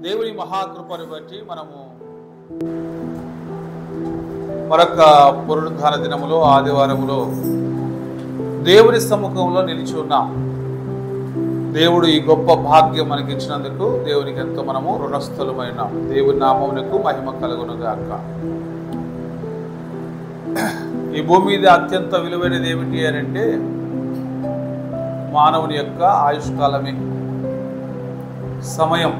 దేవుని మహాకృపను బట్టి మనము మరొక పునరుద్ధాన దినములో ఆదివారములో దేవుని సముఖంలో నిలిచి ఉన్నాం. దేవుడు ఈ గొప్ప భాగ్యం మనకి ఇచ్చినందుకు దేవునికి ఎంతో మనము రుణస్థులమైన దేవుని నామమునకు మహిమ కలుగునుగాక. ఈ భూమి మీద అత్యంత విలువైనది ఏమిటి అని అంటే మానవుని యొక్క ఆయుష్కాలమే, సమయం.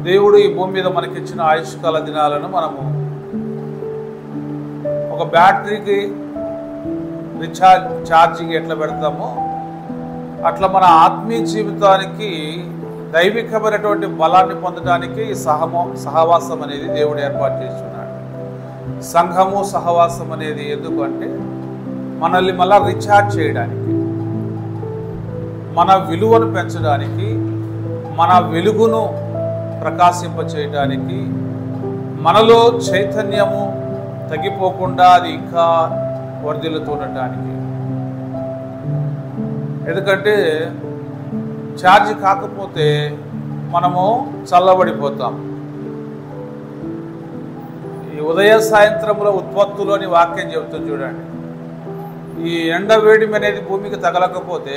దేవుడు ఈ భూమి మీద మనకిచ్చిన ఆయుష్కాల దినాలను మనము ఒక బ్యాటరీకి ఛార్జింగ్ ఎట్లా పెడతామో అట్లా మన ఆత్మీయ జీవితానికి దైవికమైనటువంటి బలాన్ని పొందడానికి ఈ సహవాసం అనేది దేవుడు ఏర్పాటు చేస్తున్నాడు. సంఘము సహవాసం అనేది ఎందుకు అంటే మనల్ని మళ్ళా రీఛార్జ్ చేయడానికి, మన విలువను పెంచడానికి, మన వెలుగును ప్రకాశింపచేయడానికి, మనలో చైతన్యము తగ్గిపోకుండా అది ఇంకా వర్ధిల్లుతుండటానికి. ఎందుకంటే ఛార్జ్ కాకపోతే మనము చల్లబడిపోతాం. ఈ ఉదయ సాయంత్రముల ఉత్పత్తులోని వాక్యం చెబుతుంది చూడండి. ఈ ఎండ వేడిమి అనేది భూమికి తగలకపోతే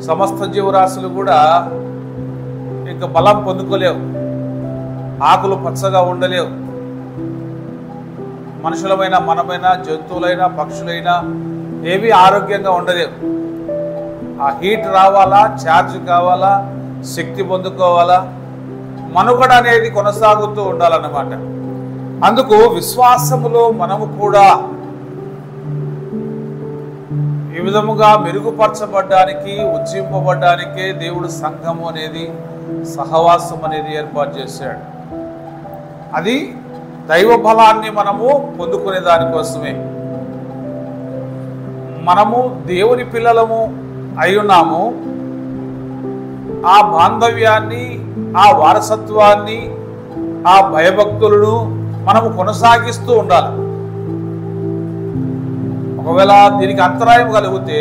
సమస్త జీవరాశులు కూడా ఇంకా బలం పొందుకోలేవు, ఆకులు పచ్చగా ఉండలేవు. మనుషులమైనా మనమైనా జంతువులైనా పక్షులైనా ఏవి ఆరోగ్యంగా ఉండలేవు. ఆ హీట్ రావాలా, ఛార్జ్ కావాలా, శక్తి పొందుకోవాలా, మనుగడ అనేది కొనసాగుతూ ఉండాలన్నమాట. అందుకు విశ్వాసములో మనము కూడా ఈ విధముగా మెరుగుపరచబడ్డానికి, ఉజ్జింపబడ్డానికే దేవుడు సంఘము అనేది, సహవాసం అనేది ఏర్పాటు చేశాడు. అది దైవ బలాన్ని మనము పొందుకునే దానికోసమే. మనము దేవుని పిల్లలము అయ్యున్నాము. ఆ బాంధవ్యాన్ని, ఆ వారసత్వాన్ని, ఆ భయభక్తులను మనము కొనసాగిస్తూ ఉండాలి. ఒకవేళ దీనికి అంతరాయం కలిగితే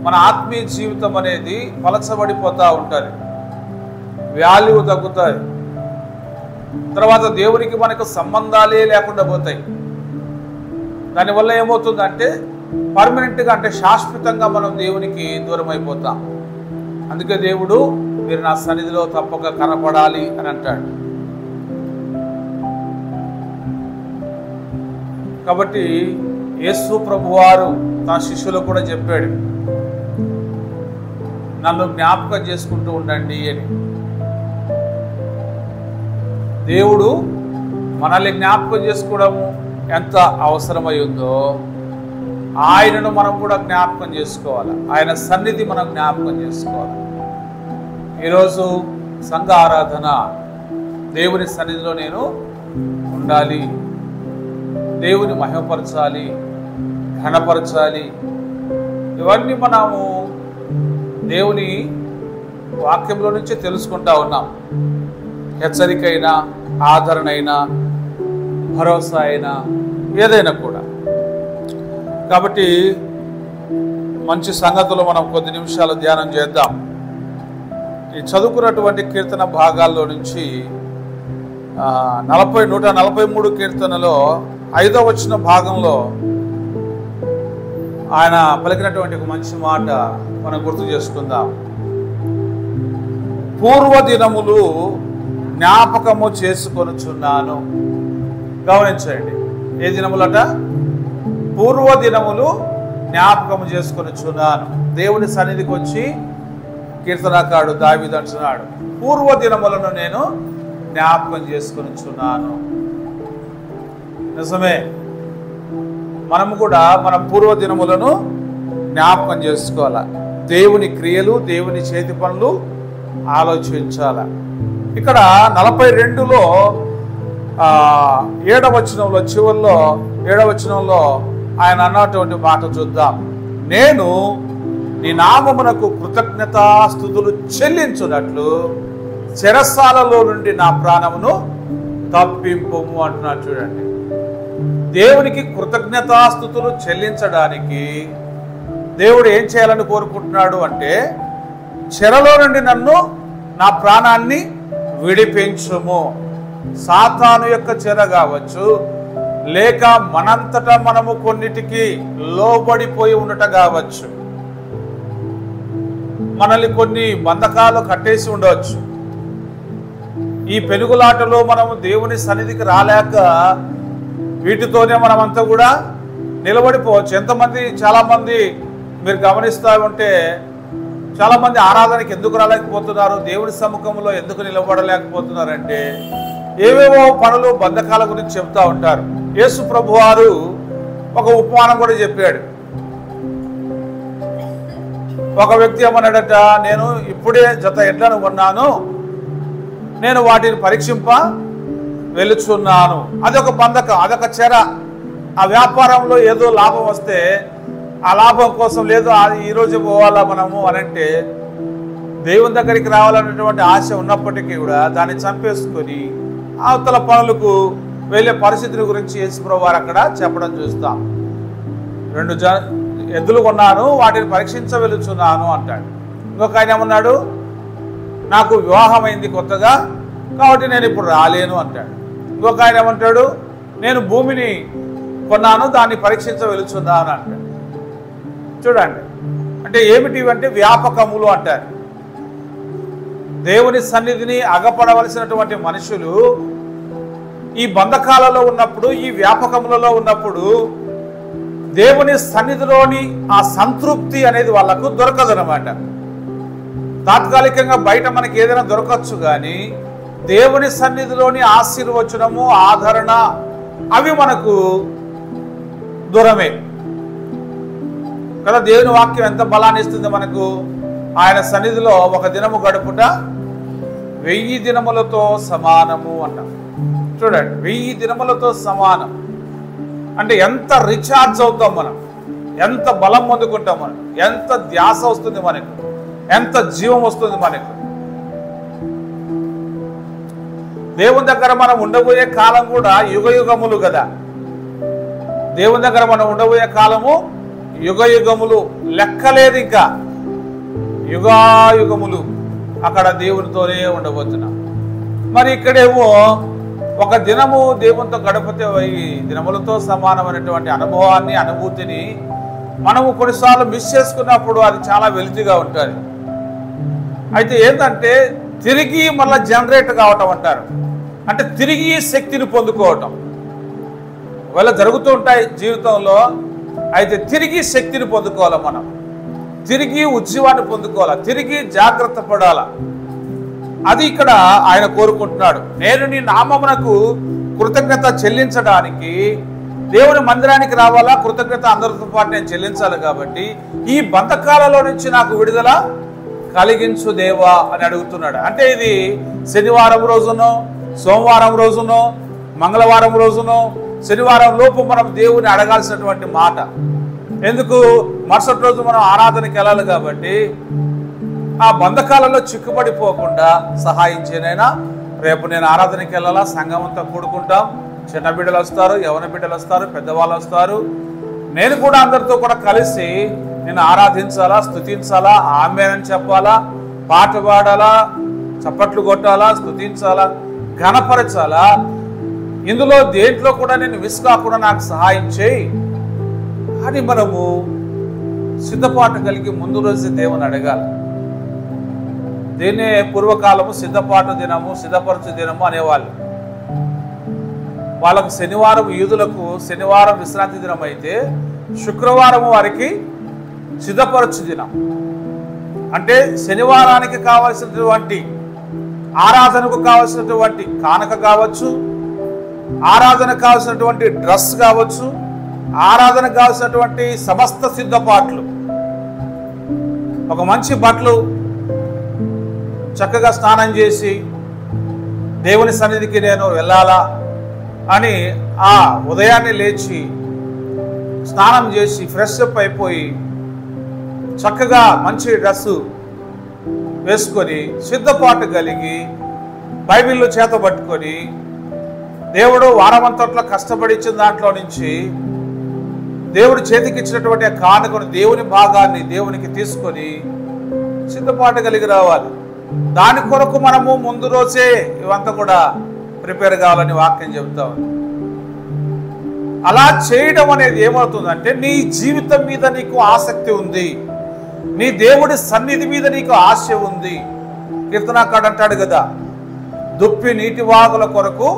మన ఆత్మీయ జీవితం అనేది పలచబడిపోతూ ఉంటుంది, వాల్యూ తగ్గుతుంది. తర్వాత దేవునికి మనకు సంబంధాలే లేకుండా పోతాయి. దానివల్ల ఏమవుతుందంటే పర్మనెంట్గా, అంటే శాశ్వతంగా మనం దేవునికి దూరం అయిపోతాం. అందుకే దేవుడు మీరు నా సన్నిధిలో తప్పక కనపడాలి అని అంటాడు. కాబట్టి యేసు ప్రభువారు తన శిష్యులకు కూడా చెప్పాడు, నన్ను జ్ఞాపకం చేసుకుంటూ ఉండండి అని. దేవుడు మనల్ని జ్ఞాపకం చేసుకోవడం ఎంత అవసరమై ఉందో ఆయనను మనం కూడా జ్ఞాపకం చేసుకోవాలి. ఆయన సన్నిధి మనం జ్ఞాపకం చేసుకోవాలి. ఈరోజు సంఘ ఆరాధన, దేవుని సన్నిధిలో నేను ఉండాలి, దేవుని మహిమపరచాలి, ఘనపరచాలి. ఇవన్నీ మనము దేవుని వాక్యంలో నుంచి తెలుసుకుంటా ఉన్నాం. హెచ్చరిక అయినా, ఆదరణ అయినా, భరోసా అయినా, ఏదైనా కూడా. కాబట్టి మంచి సంగతులు మనం కొద్ది నిమిషాలు ధ్యానం చేద్దాం. ఈ చదువుకున్నటువంటి కీర్తన భాగాల్లో నుంచి 143 కీర్తనలో 5వ వచన భాగంలో ఆయన పలికినటువంటి ఒక మంచి మాట మనం గుర్తు చేసుకుందాం. పూర్వదినములు జ్ఞాపకము చేసుకొనుచున్నాను. గమనించండి, ఏ దినములట? పూర్వదినములు జ్ఞాపకము చేసుకొనుచున్నాను. దేవుని సన్నిధికి వచ్చి కీర్తనకారుడు దావీదు అంటున్నాడు, పూర్వదినములను నేను జ్ఞాపకం చేసుకొనుచున్నాను. నిజమే, మనము కూడా మన పూర్వదినములను జ్ఞాపకం చేసుకోవాలి. దేవుని క్రియలు, దేవుని చేతి పనులు ఆలోచించాల. ఇక్కడ 42లో 7వ వచనంలో, చివరిలో 7వ వచనంలో ఆయన అన్నటువంటి మాట చూద్దాం. నేను నీ నామమునకు కృతజ్ఞతాస్తుతులు చెల్లించున్నట్లు చెరసాలలో నుండి నా ప్రాణమును తప్పింపుము అంటున్నాడు. చూడండి, దేవునికి కృతజ్ఞతాస్తుతులు చెల్లించడానికి దేవుడు ఏం చేయాలని కోరుకుంటున్నాడు అంటే చెరలో నుండి నన్ను నా ప్రాణాన్ని విడిపించుము. సాతాను యొక్క చెర కావచ్చు, లేక మనంతటా మనము కొన్నిటికి లోబడిపోయి ఉండట కావచ్చు. మనల్ని కొన్ని బంధకాలు కట్టేసి ఉండవచ్చు. ఈ పెనుగులాటలో మనము దేవుని సన్నిధికి రాలేక వీటితోనే మనమంతా కూడా నిలబడిపోవచ్చు. ఎంతమంది, చాలామంది మీరు గమనిస్తూ ఉంటే చాలామంది ఆరాధనకి ఎందుకు రాలేకపోతున్నారు, దేవుని సముఖంలో ఎందుకు నిలబడలేకపోతున్నారంటే ఏవేవో పనులు, బంధకాల గురించి చెప్తూ ఉంటారు. యేసు ప్రభువారు ఒక ఉపమానం కూడా చెప్పాడు. ఒక వ్యక్తి ఏమన్నాడట, నేను ఇప్పుడే జత ఎడ్లను కొన్నాను, నేను వాటిని పరీక్షింప వెళుచున్నాను. అదొక బంధకం, అదొక చెర. ఆ వ్యాపారంలో ఏదో లాభం వస్తే ఆ లాభం కోసం లేదు ఈరోజు పోవాలా మనము అనంటే, దేవుని దగ్గరికి రావాలన్నటువంటి ఆశ ఉన్నప్పటికీ కూడా దాన్ని చంపేసుకొని అవతల పనులకు వెళ్ళే పరిస్థితిని గురించి యేసుప్రభువు వారు అక్కడ చెప్పడం చూస్తాం. 2 ఎద్దులు కొన్నాను, వాటిని పరీక్షించ వెళుచున్నాను అంటాడు. ఇంకొక ఆయన ఏమన్నాడు, నాకు వివాహమైంది కొత్తగా కాబట్టి నేను ఇప్పుడు రాలేను అంటాడు. ఇంకొక ఆయన ఏమంటాడు, నేను భూమిని కొన్నాను, దాన్ని పరీక్షించ వెళుచున్నాను అంటాడు. చూడండి, అంటే ఏమిటి అంటే వ్యాపకములు అంటారు. దేవుని సన్నిధిని అగపడవలసినటువంటి మనుషులు ఈ బంధకాలలో ఉన్నప్పుడు, ఈ వ్యాపకములలో ఉన్నప్పుడు దేవుని సన్నిధిలోని ఆ సంతృప్తి అనేది వాళ్ళకు దొరకదనమాట. తాత్కాలికంగా బయట మనకి ఏదైనా దొరకచ్చు, కానీ దేవుని సన్నిధిలోని ఆశీర్వచనము, ఆదరణ అవి మనకు దూరమే కదా. దేవుని వాక్యం ఎంత బలాన్ని ఇస్తుంది మనకు. ఆయన సన్నిధిలో ఒక దినము గడుపుట 1000 దినములతో సమానము అన్నాం. చూడండి, 1000 దినములతో సమానం అంటే ఎంత రీఛార్జ్ అవుతాం మనం, ఎంత బలం పొందుకుంటాం మనం, ఎంత ధ్యాస వస్తుంది మనకు, ఎంత జీవం వస్తుంది మనకు. దేవుని దగ్గర మనం ఉండబోయే కాలం కూడా యుగయుగములు కదా. దేవుని దగ్గర మనం ఉండబోయే కాలము యుగయుగములు, లెక్కలేదు, ఇంకా యుగాయుగములు అక్కడ దేవునితోనే ఉండబోతున్నాం. మరి ఇక్కడేమో ఒక దినము దేవునితో గడిపితే 1000 దినములతో సమానమైనటువంటి అనుభవాన్ని, అనుభూతిని మనము కొన్నిసార్లు మిస్ చేసుకున్నప్పుడు అది చాలా వెలితిగా ఉంటుంది. అయితే ఏంటంటే తిరిగి మళ్ళీ జనరేట్ కావటం అంటారు, అంటే తిరిగి శక్తిని పొందుకోవటం. ఒకవేళ జరుగుతూ ఉంటాయి జీవితంలో, అయితే తిరిగి శక్తిని పొందుకోవాలి, మనం తిరిగి ఉద్యమాన్ని పొందుకోవాలి, తిరిగి జాగ్రత్త పడాలా. అది ఇక్కడ ఆయన కోరుకుంటున్నాడు. నేను నీ నామమునకు కృతజ్ఞత చెల్లించడానికి దేవుని మందిరానికి రావాలా, కృతజ్ఞత అందరితో పాటు నేను చెల్లించాలి. కాబట్టి ఈ బంధకాలలో నుంచి నాకు విడుదల కలిగించు దేవా అని అడుగుతున్నాడు. అంటే ఇది శనివారం రోజునో, సోమవారం రోజునో, మంగళవారం రోజునో, శనివారం లోపు మనం దేవుని అడగాల్సినటువంటి మాట. ఎందుకు, మరుసటి రోజు మనం ఆరాధనకి వెళ్ళాలి. కాబట్టి ఆ బంధకాలలో చిక్కుపడిపోకుండా సహాయం చేయనైనా. రేపు నేను ఆరాధనకి వెళ్ళాలా, సంఘం అంతా కూడుకుంటాం, చిన్న బిడ్డలు వస్తారు, యవన బిడ్డలు వస్తారు, పెద్దవాళ్ళు వస్తారు. నేను కూడా అందరితో కూడా కలిసి నేను ఆరాధించాలా, స్తుతించాలా, ఆమేనని చెప్పాలా, పాట పాడాలా, చప్పట్లు కొట్టాలా, స్తుతించాలా, ఘనపరచాలా. ఇందులో దేంట్లో కూడా నేను మిస్ కాకుండా నాకు సహాయం చేయి అని మనము సిద్ధపాటు కలిగి ముందు రోజు దేవుని అడగాలి. దీన్నే పూర్వకాలము సిద్ధపాటు దినము, సిద్ధపరచు దినము అనేవాళ్ళు. వాళ్ళకు శనివారం, యూదులకు శనివారం విశ్రాంతి దినం అయితే శుక్రవారం వారికి సిద్ధపరచు దినం. అంటే శనివారానికి కావలసినటువంటి ఆరాధనకు కావలసినటువంటి కానుక కావచ్చు, ఆరాధనకు కావలసినటువంటి డ్రెస్ కావచ్చు, ఆరాధనకు కావలసినటువంటి సమస్త సిద్ధపాట్లు, ఒక మంచి బట్టలు, చక్కగా స్నానం చేసి దేవుని సన్నిధికి నేను వెళ్ళాలా అని ఆ ఉదయాన్నే లేచి స్నానం చేసి ఫ్రెష్ అప్ అయిపోయి చక్కగా మంచి డ్రెస్సు వేసుకొని సిద్ధపాటు కలిగి బైబిల్లో చేత పట్టుకొని దేవుడు వారమంతట్లో కష్టపడి ఇచ్చిన దాంట్లో నుంచి దేవుడు చేతికి ఇచ్చినటువంటి కానుకను, దేవుని భాగాన్ని దేవునికి తీసుకొని సిద్ధపాటు కలిగి రావాలి. దాని కొరకు మనము ముందు రోజే ఇవంతా కూడా ప్రిపేర్ కావాలని వాక్యం చెబుతా ఉంది. అలా చేయడం అనేది ఏమవుతుందంటే నీ జీవితం మీద నీకు ఆసక్తి ఉంది, నీ దేవుడి సన్నిధి మీద నీకు ఆశ ఉంది. కీర్తనాకారుడు అంటాడు కదా, దుప్పి నీటి వాగుల కొరకు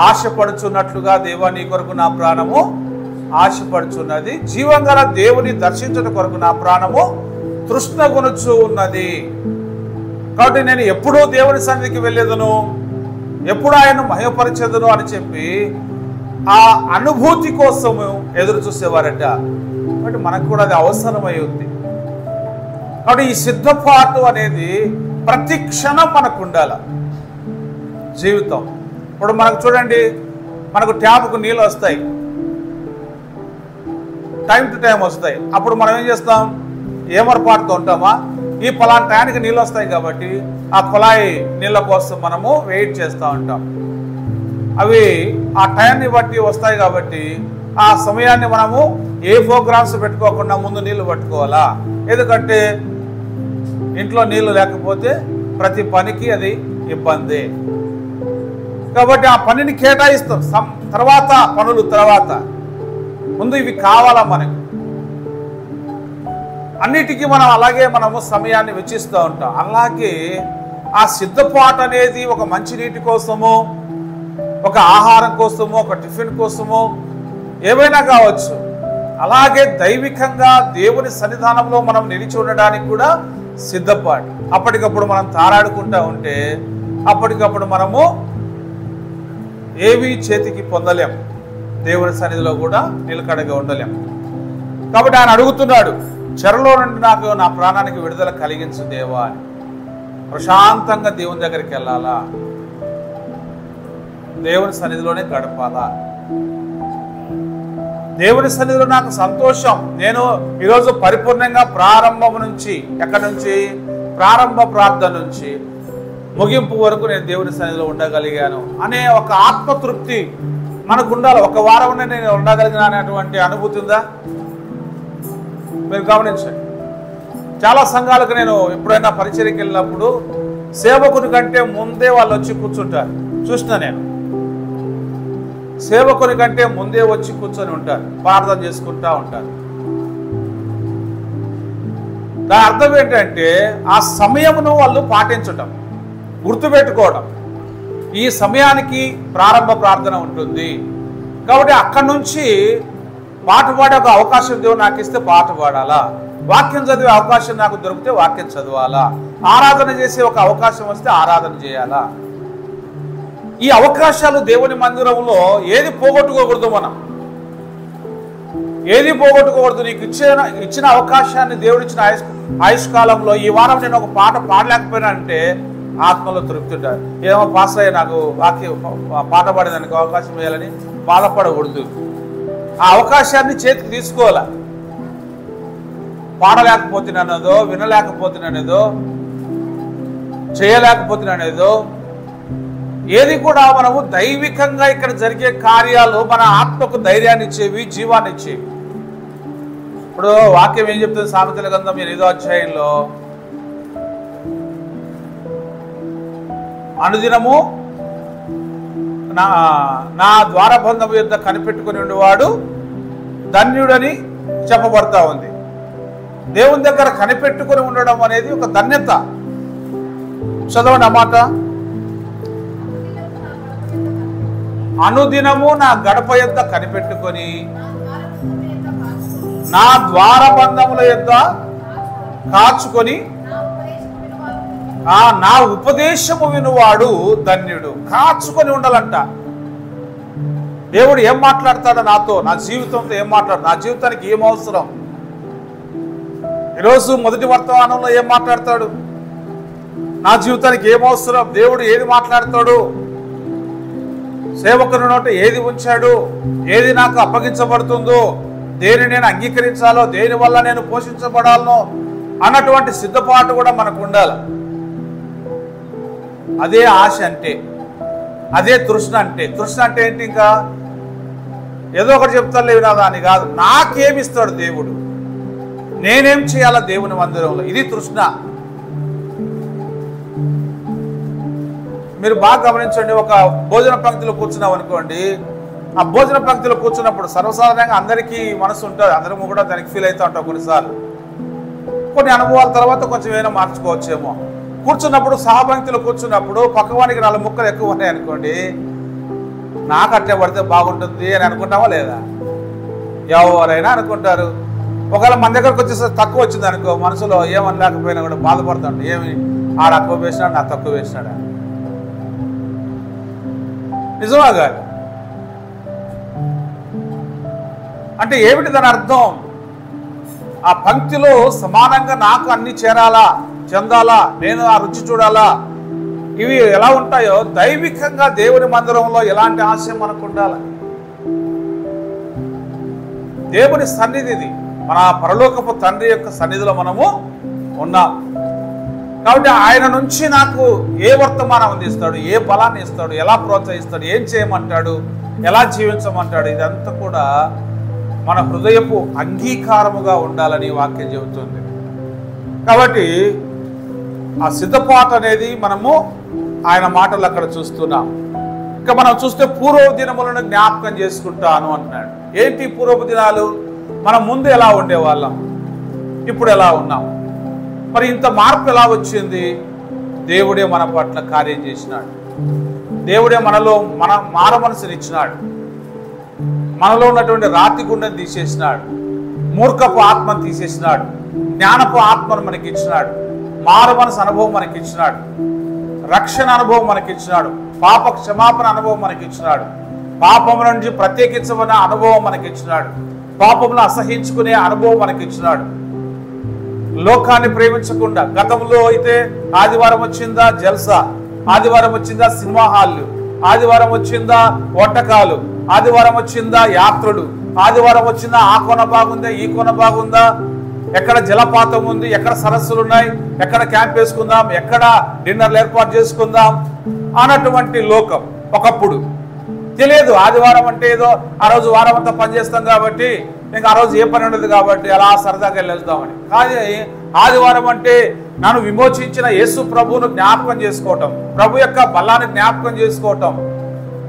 ఆశపడుచున్నట్లుగా దేవా నీ కొరకు నా ప్రాణము ఆశపడుచున్నది, జీవంగల దేవుని దర్శించడం కొరకు నా ప్రాణము తృష్ణగొనుచు ఉన్నది. కాబట్టి నేను ఎప్పుడూ దేవుని సన్నిధికి వెళ్ళేదను, ఎప్పుడు ఆయన మహిమపరిచేదను అని చెప్పి ఆ అనుభూతి కోసము ఎదురు చూసేవారట. కాబట్టి మనకు కూడా అది అవసరమై ఉంది. కాబట్టి ఈ సిద్ధపాటు అనేది ప్రతి క్షణం మనకు ఉండాలి జీవితం. ఇప్పుడు మనకు చూడండి, మనకు ట్యాప్కు నీళ్ళు వస్తాయి, టైం టు టైం వస్తాయి. అప్పుడు మనం ఏం చేస్తాం, ఏమరపాటుతో ఉంటామా, ఈ పలానా టైంకి నీళ్ళు వస్తాయి కాబట్టి ఆ కుళాయి నీళ్ళ కోసం మనము వెయిట్ చేస్తూ ఉంటాం. అవి ఆ టైంని బట్టి వస్తాయి కాబట్టి ఆ సమయాన్ని మనము ఏ ప్రోగ్రామ్స్ పెట్టుకోకుండా ముందు నీళ్లు పట్టుకోవాలా. ఎందుకంటే ఇంట్లో నీళ్లు లేకపోతే ప్రతి పనికి అది ఇబ్బంది. కాబట్టి ఆ పనిని కేటాయిస్తాం, తర్వాత పనులు తర్వాత, ముందు ఇవి కావాలా మనకు. అన్నిటికీ మనం అలాగే మనము సమయాన్ని వెచ్చిస్తూ ఉంటాం. అలాగే ఆ సిద్ధపాటు అనేది ఒక మంచినీటి కోసము, ఒక ఆహారం కోసము, ఒక టిఫిన్ కోసము, ఏవైనా కావచ్చు. అలాగే దైవికంగా దేవుని సన్నిధానంలో మనం నిలిచి ఉండడానికి కూడా సిద్ధపాటు. అప్పటికప్పుడు మనం తారాడుకుంటూ ఉంటే అప్పటికప్పుడు మనము ఏవి చేతికి పొందలేం, దేవుని సన్నిధిలో కూడా నిలకడగా ఉండలేం. కాబట్టి ఆయన అడుగుతున్నాడు, చెరలో నుండి నాకు నా ప్రాణానికి విడుదల కలిగించు దేవా అని. ప్రశాంతంగా దేవుని దగ్గరికి వెళ్ళాలా, దేవుని సన్నిధిలోనే గడపాలా. దేవుని సన్నిధిలో నాకు సంతోషం, నేను ఈరోజు పరిపూర్ణంగా ప్రారంభం నుంచి, ఎక్కడి నుంచి, ప్రారంభ ప్రార్థన నుంచి ముగింపు వరకు నేను దేవుని సన్నిధిలో ఉండగలిగాను అనే ఒక ఆత్మతృప్తి మనకు ఉండాలి. ఒక వారం నేను ఉండగలిగిన అనేటువంటి అనుభూతి ఉందా? మీరు గమనించండి. చాలా సంఘాలకు నేను ఎప్పుడైనా పరిచర్యకి వెళ్ళినప్పుడు సేవకుని కంటే ముందే వాళ్ళు వచ్చి కూర్చుంటారు. చూసిన నేను సేవకుని కంటే ముందే వచ్చి కూర్చొని ఉంటారు, ప్రార్థన చేసుకుంటా ఉంటారు. దాని అర్థం ఏంటంటే ఆ సమయమును వాళ్ళు పాటించటం, గుర్తుపెట్టుకోవడం. ఈ సమయానికి ప్రారంభ ప్రార్థన ఉంటుంది కాబట్టి అక్కడి నుంచి పాట పాడే ఒక అవకాశం దేవుడు నాకు ఇస్తే పాట పాడాలా, వాక్యం చదివే అవకాశం నాకు దొరికితే వాక్యం చదవాలా, ఆరాధన చేసే ఒక అవకాశం వస్తే ఆరాధన చేయాలా. ఈ అవకాశాలు దేవుని మందిరంలో ఏది పోగొట్టుకోకూడదు, మనం ఏది పోగొట్టుకోకూడదు. నీకు ఇచ్చిన అవకాశాన్ని, దేవుడిచ్చిన ఆయుష్కాలంలో ఈ వారం నేను ఒక పాట పాడలేకపోయినా అంటే ఆత్మలో తృప్తి ఉంటారు. ఏమో పాస్ అయ్యే నాకు పాట పాడేదానికి అవకాశం వేయాలని బాధపడకూడదు. ఆ అవకాశాన్ని చేతికి తీసుకోవాలా. పాడలేకపోతున్నానేదో, వినలేకపోతున్నానేదో, చేయలేకపోతున్నానేదో ఏది కూడా మనము దైవికంగా ఇక్కడ జరిగే కార్యాలు మన ఆత్మకు ధైర్యాన్ని ఇచ్చేవి, జీవాన్ని ఇచ్చేవి. ఇప్పుడు వాక్యం ఏం చెప్తుంది? సామెతల గ్రంథం 8వ అధ్యాయంలో, అనుదినము నా ద్వారబంధము యొద్ద కనిపెట్టుకుని ఉండేవాడు ధన్యుడని చెప్పబడతా ఉంది. దేవుని దగ్గర కనిపెట్టుకుని ఉండడం అనేది ఒక ధన్యత. చదవండి అన్నమాట. అనుదినము నా గడప యొద్ద కనిపెట్టుకొని నా ద్వారబంధముల యొద్ద కాచుకొని నా ఉపదేశము వినువాడు ధన్యుడు. కాచుకొని ఉండాలంట. దేవుడు ఏం మాట్లాడతాడో నాతో, నా జీవితంతో ఏం మాట్లాడు, నా జీవితానికి ఏం అవసరం, ఈరోజు మొదటి వర్తమానంలో ఏం మాట్లాడతాడు, నా జీవితానికి ఏం అవసరం, దేవుడు ఏది మాట్లాడతాడు, సేవకుని నోట ఏది ఉంచాడు, ఏది నాకు అప్పగించబడుతుందో, దేని నేను అంగీకరించాలో, దేని వల్ల నేను పోషించబడాలనో అన్నటువంటి సిద్ధపాటు కూడా మనకు ఉండాలి. అదే ఆశ అంటే, అదే తృష్ణ అంటే. తృష్ణ అంటే ఏంటి? ఇంకా ఏదో ఒకటి చెప్తారు లేవు నాదా అని కాదు, నాకేమిస్తాడు దేవుడు, నేనేం చేయాలా దేవుని మందిరంలో, ఇది తృష్ణ. మీరు బాగా గమనించండి, ఒక భోజన పంక్తిలో కూర్చున్నాం అనుకోండి, ఆ భోజన పంక్తిలో కూర్చున్నప్పుడు సర్వసాధారణంగా అందరికీ మనసు ఉంటుంది, అందరము కూడా దానికి ఫీల్ అవుతూ ఉంటాం. కొన్నిసార్లు కొన్ని అనుభవాల తర్వాత కొంచెం ఏమైనా మార్చుకోవచ్చేమో. కూర్చున్నప్పుడు సహపంక్తిలో కూర్చున్నప్పుడు పక్కవానికి 4 ముక్కలు ఎక్కువ ఉన్నాయి అనుకోండి, నాకు అట్లే పడితే బాగుంటుంది అని అనుకుంటామా లేదా? ఎవరైనా అనుకుంటారు. ఒకవేళ మన దగ్గరకు వచ్చేసరికి తక్కువ వచ్చింది అనుకో, మనసులో ఏమని లేకపోయినా కూడా బాధపడుతుంటాడు, ఏమి ఆడ తక్కువ వేసినాడు, నా తక్కువ వేసినాడు. నిజమా కాదు? అంటే ఏమిటి దాని అర్థం? ఆ పంక్తిలో సమానంగా నాకు అన్ని చేరాలా, చెందాలా, నేను ఆ రుచి చూడాలా, ఇవి ఎలా ఉంటాయో దైవికంగా దేవుని మందిరంలో ఎలాంటి ఆశయం మనకు ఉండాలి. దేవుని సన్నిధిది, మన పరలోకపు తండ్రి యొక్క సన్నిధిలో మనము ఉన్నాం కాబట్టి ఆయన నుంచి నాకు ఏ వర్తమానం అందిస్తాడు, ఏ బలాన్ని ఇస్తాడు, ఎలా ప్రోత్సహిస్తాడు, ఏం చేయమంటాడు, ఎలా జీవించమంటాడు, ఇదంతా కూడా మన హృదయపు అంగీకారముగా ఉండాలని వాక్యం చెబుతుంది. కాబట్టి ఆ సిద్ధపాటు అనేది మనము ఆయన మాటలు అక్కడ చూస్తున్నాం. ఇంకా మనం చూస్తే పూర్వ దినములను జ్ఞాపకం చేసుకుంటాను అంటున్నాడు. ఏంటి పూర్వపు దినాలు? మనం ముందు ఎలా ఉండేవాళ్ళం, ఇప్పుడు ఎలా ఉన్నాం? మరి ఇంత మార్పు ఎలా వచ్చింది? దేవుడే మన పట్ల కార్యం చేసినాడు. దేవుడే మనలో మార మనసునిచ్చినాడు. మనలో ఉన్నటువంటి రాతి గుండెని తీసేసినాడు. మూర్ఖపు ఆత్మను తీసేసినాడు. జ్ఞానపు ఆత్మను మనకి ఇచ్చినాడు. మారు మనసు అనుభవం మనకి ఇచ్చినాడు. రక్షణ అనుభవం మనకి ఇచ్చినాడు. పాప క్షమాపణ అనుభవం మనకి ఇచ్చినాడు. పాపం నుంచి ప్రత్యేకించబడిన అనుభవం మనకి ఇచ్చినాడు. పాపమును అసహించుకునే అనుభవం మనకి ఇచ్చినాడు. లోకాన్ని ప్రేమించకుండా, గతంలో అయితే ఆదివారం వచ్చిందా జల్సా, ఆదివారం వచ్చిందా సినిమా హాళ్ళు, ఆదివారం వచ్చిందా వంటకాలు, ఆదివారం వచ్చిందా యాత్రలు, ఆదివారం వచ్చిందా ఆ కోన బాగుందా, ఈ కోన బాగుందా, ఎక్కడ జలపాతం ఉంది, ఎక్కడ సరస్సులు ఉన్నాయి, ఎక్కడ క్యాంప్ వేసుకుందాం, ఎక్కడ డిన్నర్లు ఏర్పాటు చేసుకుందాం అన్నటువంటి లోకం. ఒకప్పుడు తెలియదు, ఆదివారం అంటే ఏదో ఆ రోజు వారం అంతా పనిచేస్తాం కాబట్టి ఇంకా ఆ రోజు ఏ పని ఉండదు కాబట్టి అలా సరదాగా వెళ్ళేద్దామని. కానీ ఆదివారం అంటే నన్ను విమోచించిన యేసు ప్రభువును జ్ఞాపకం చేసుకోవటం, ప్రభు యొక్క బలాన్ని జ్ఞాపకం చేసుకోవటం,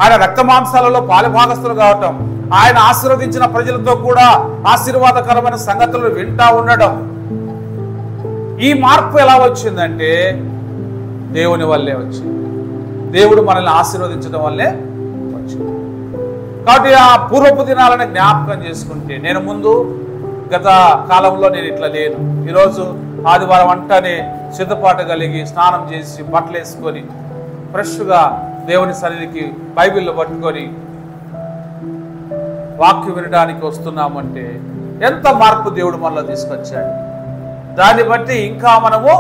ఆయన రక్త మాంసాలలో పాలుభాగస్తులు కావటం, ఆయన ఆశీర్వదించిన ప్రజలతో కూడా ఆశీర్వాదకరమైన సంగతులను వింటా ఉండడం. ఈ మార్పు ఎలా వచ్చిందంటే దేవుని వల్లే వచ్చింది. దేవుడు మనల్ని ఆశీర్వదించడం వల్లే వచ్చింది. కాబట్టి ఆ పూర్వపు దినాలను జ్ఞాపకం చేసుకుంటే, నేను ముందు గత కాలంలో నేను ఇట్లా లేను. ఈరోజు ఆదివారం అంటానే సిద్ధపాటు కలిగి స్నానం చేసి బట్టలు వేసుకొని ఫ్రెష్గా దేవుని సన్నిధికి బైబిల్లో పట్టుకొని వాక్యం వినడానికి వస్తున్నామంటే ఎంత మార్పు దేవుడు మనలో తీసుకొచ్చాడు. దాన్ని బట్టి ఇంకా మనము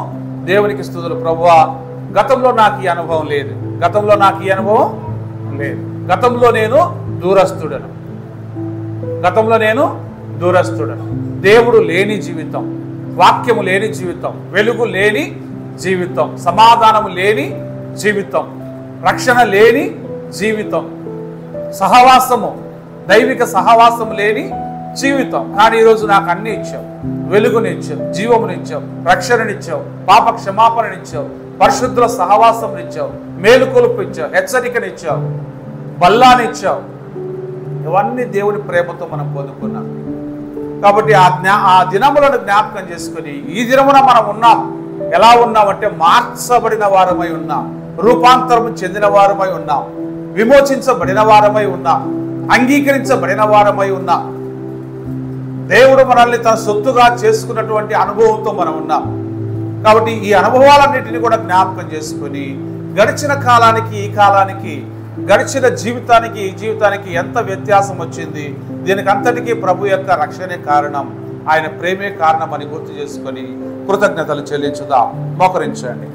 దేవునికి స్తుతులు. ప్రభువా, గతంలో నాకు ఈ అనుభవం లేదు, గతంలో నాకు ఈ అనుభవం లేదు, గతంలో నేను దూరస్తుడను, గతంలో నేను దూరస్తుడను. దేవుడు లేని జీవితం, వాక్యము లేని జీవితం, వెలుగు లేని జీవితం, సమాధానము లేని జీవితం, రక్షణ లేని జీవితం, సహవాసము, దైవిక సహవాసము లేని జీవితం. కానీ ఈరోజు నాకు అన్ని ఇచ్చావు. వెలుగునిచ్చావు, జీవమునిచ్చావు, రక్షణనిచ్చావు, పాప క్షమాపణనిచ్చావు, పరిశుద్ధుల సహవాసంనిచ్చావు, మేలుకొలుపు ఇచ్చావు, హెచ్చరికనిచ్చావు, బల్లానిచ్చావు. ఇవన్నీ దేవుని ప్రేమతో మనం పొందుకున్నాం. కాబట్టి ఆ దినములను జ్ఞాపకం చేసుకుని ఈ దినమున మనం ఉన్నాం. ఎలా ఉన్నామంటే మార్చబడిన వారమై ఉన్నాం, రూపాంతరము చెందిన వారమై ఉన్నాం, విమోచించబడిన వారమై ఉన్నాం, అంగీకరించబడిన వారమై ఉన్నాం. దేవుడు మనల్ని తన సొత్తుగా చేసుకున్నటువంటి అనుభవంతో మనం ఉన్నాం. కాబట్టి ఈ అనుభవాలన్నిటిని కూడా జ్ఞాపకం చేసుకుని గడిచిన కాలానికి ఈ కాలానికి, గడిచిన జీవితానికి ఈ జీవితానికి ఎంత వ్యత్యాసం వచ్చింది, దీనికి అంతటికీ ప్రభు యొక్క రక్షణే కారణం, ఆయన ప్రేమే కారణం అని గుర్తు చేసుకొని కృతజ్ఞతలు చెల్లించుదాం. మోకరించండి.